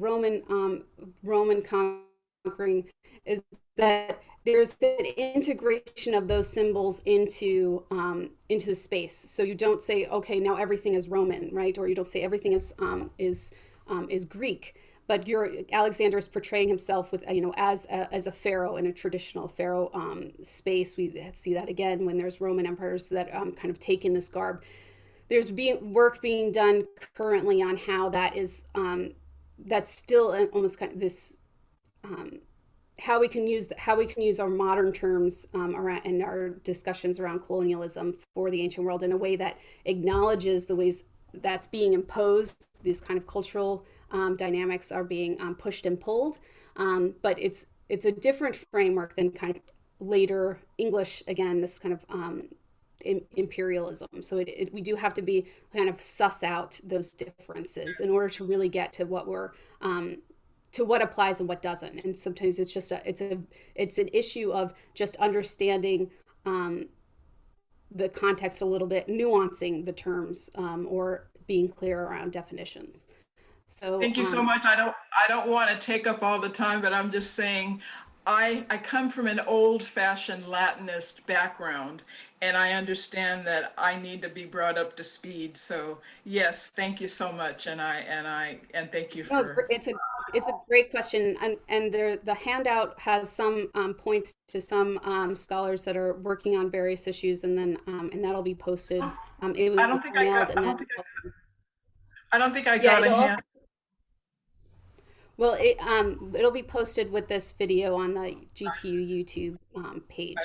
Roman conquering is that there's an integration of those symbols into the space. So you don't say, okay, now everything is Roman, right? Or you don't say everything is Greek. But Alexander is portraying himself with, as a pharaoh in a traditional pharaoh space. We see that again when there's Roman emperors that kind of take in this garb. There's work being done currently on how that is, that's still almost kind of this. How we can use our modern terms around in our discussions around colonialism for the ancient world in a way that acknowledges the ways that's being imposed. These kind of cultural dynamics are being pushed and pulled, but it's a different framework than kind of later English. Again, this kind of imperialism. So we do have to be kind of suss out those differences in order to really get to what we're to what applies and what doesn't. And sometimes it's just it's an issue of just understanding the context a little bit, nuancing the terms, or being clear around definitions. So thank you so much. I don't want to take up all the time, but I'm just saying I come from an old-fashioned Latinist background, and I understand that I need to be brought up to speed. So yes, thank you so much, and thank you for. It's a great question, and the handout has some points to some scholars that are working on various issues, and then and that'll be posted. It was I don't think I got. I don't think I got a hand. Well, it'll be posted with this video on the GTU YouTube page.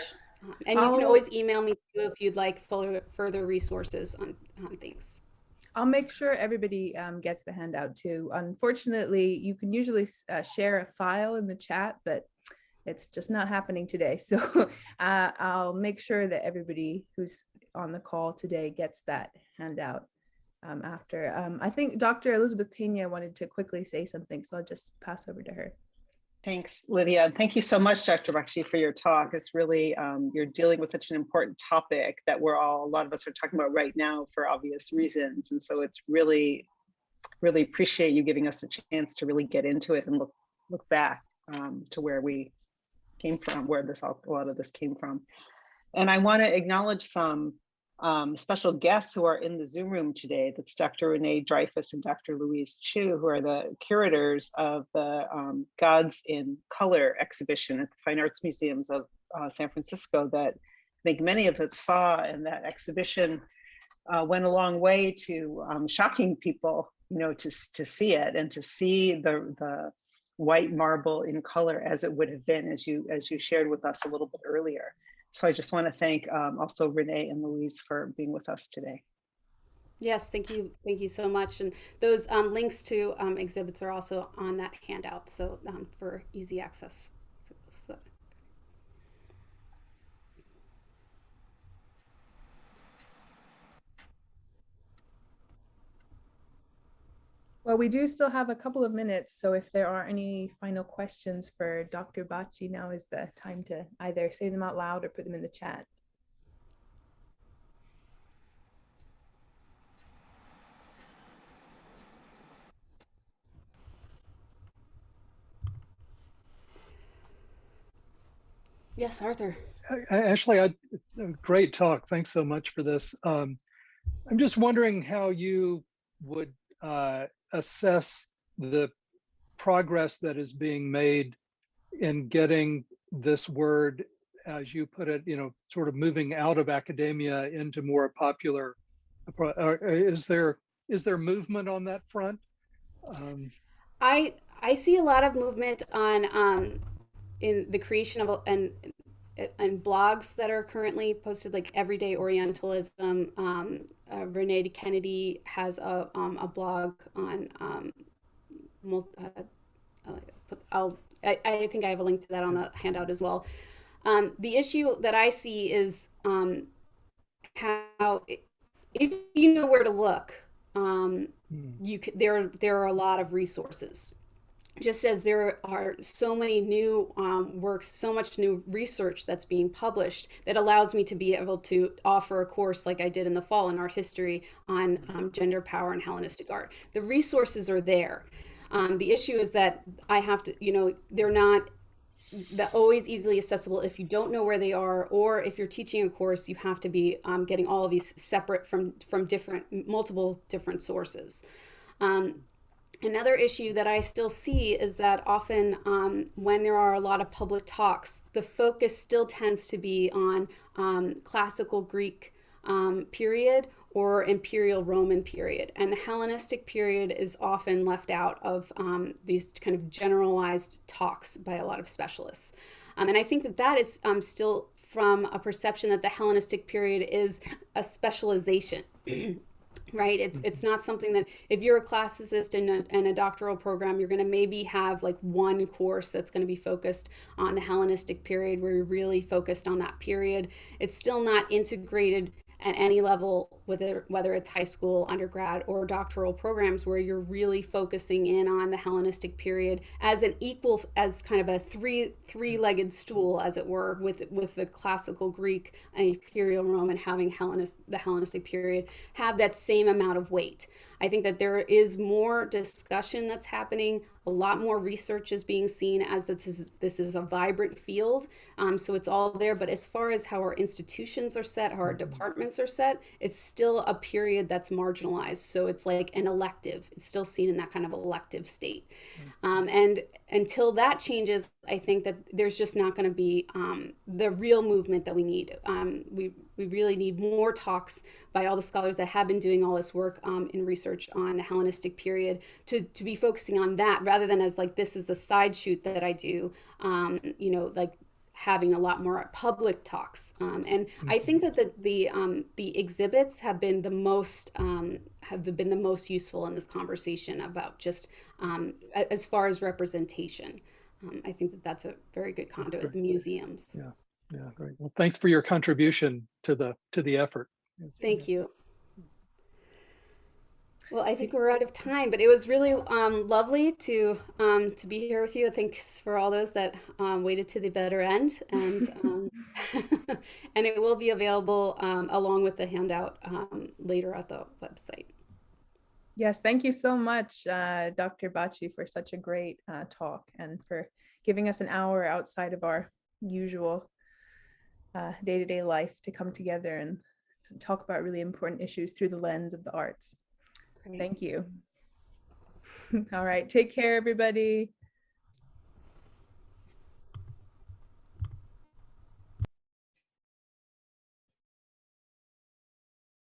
And you can always email me too if you'd like further resources on things. I'll make sure everybody gets the handout too. Unfortunately, you can usually share a file in the chat, but it's just not happening today. So I'll make sure that everybody who's on the call today gets that handout after. I think Dr. Elizabeth Pena wanted to quickly say something, so I'll just pass over to her. Thanks, Lydia. Thank you so much, Dr. Bacchi, for your talk. It's really, you're dealing with such an important topic that a lot of us are talking about right now for obvious reasons. And so it's really appreciate you giving us a chance to really get into it and look back to where we came from, where a lot of this came from. And I want to acknowledge some special guests who are in the Zoom room today. That's Dr. Renee Dreyfus and Dr. Louise Chu, who are the curators of the Gods in Color exhibition at the Fine Arts Museums of San Francisco that I think many of us saw. And that exhibition went a long way to shocking people, to see it and to see the white marble in color as it would have been, as you shared with us a little bit earlier. So I just want to thank also Renee and Louise for being with us today. Yes, thank you so much. And those links to exhibits are also on that handout, so for easy access. Well, we do still have a couple of minutes, so if there are any final questions for Dr. Bacchi, now is the time to either say them out loud or put them in the chat. Yes, Arthur. Ashley, great talk. Thanks so much for this. I'm just wondering how you would assess the progress that is being made in getting this word, as you put it, sort of moving out of academia into more popular. Is there movement on that front? I see a lot of movement on in the creation of and blogs that are currently posted, like Everyday Orientalism. Renee Kennedy has a blog on I think I have a link to that on the handout as well. The issue that I see is how, if you know where to look, there are a lot of resources. Just as there are so many new works, so much new research that's being published that allows me to be able to offer a course like I did in the fall in art history on gender power and Hellenistic art. The resources are there. The issue is that I have to, they're not always easily accessible if you don't know where they are, or if you're teaching a course, you have to be getting all of these separate from multiple different sources. Another issue that I still see is that often when there are a lot of public talks, the focus still tends to be on classical Greek period or imperial Roman period. And the Hellenistic period is often left out of these kind of generalized talks by a lot of specialists. And I think that is still from a perception that the Hellenistic period is a specialization. Right? It's not something that, if you're a classicist in a doctoral program, you're going to maybe have like one course that's going to be focused on the Hellenistic period, where you're really focused on that period. It's still not integrated at any level, whether it's high school, undergrad, or doctoral programs, where you're really focusing in on the Hellenistic period as an equal, as kind of a three-legged stool, as it were, with the classical Greek and imperial Roman having the Hellenistic period have that same amount of weight. I think that there is more discussion that's happening. A lot more research is being seen as this is a vibrant field. So it's all there. But as far as how our institutions are set, how our departments are set, it's still a period that's marginalized. So it's like an elective. It's still seen in that kind of elective state. And until that changes, I think that there's just not going to be the real movement that we need. We really need more talks by all the scholars that have been doing all this work in research on the Hellenistic period to be focusing on that, rather than as like, this is a side shoot that I do, like having a lot more public talks. And I think that the exhibits have been the most useful in this conversation about just as far as representation. I think that that's a very good conduit. Museums. Yeah, great. Well, thanks for your contribution to the effort. Thank you. Well, I think we're out of time, but it was really lovely to be here with you. Thanks for all those that waited to the better end, and and it will be available along with the handout later at the website. Yes, thank you so much, Dr. Bacchi, for such a great talk and for giving us an hour outside of our usual day-to-day life to come together and talk about really important issues through the lens of the arts. Great. Thank you. All right, take care, everybody.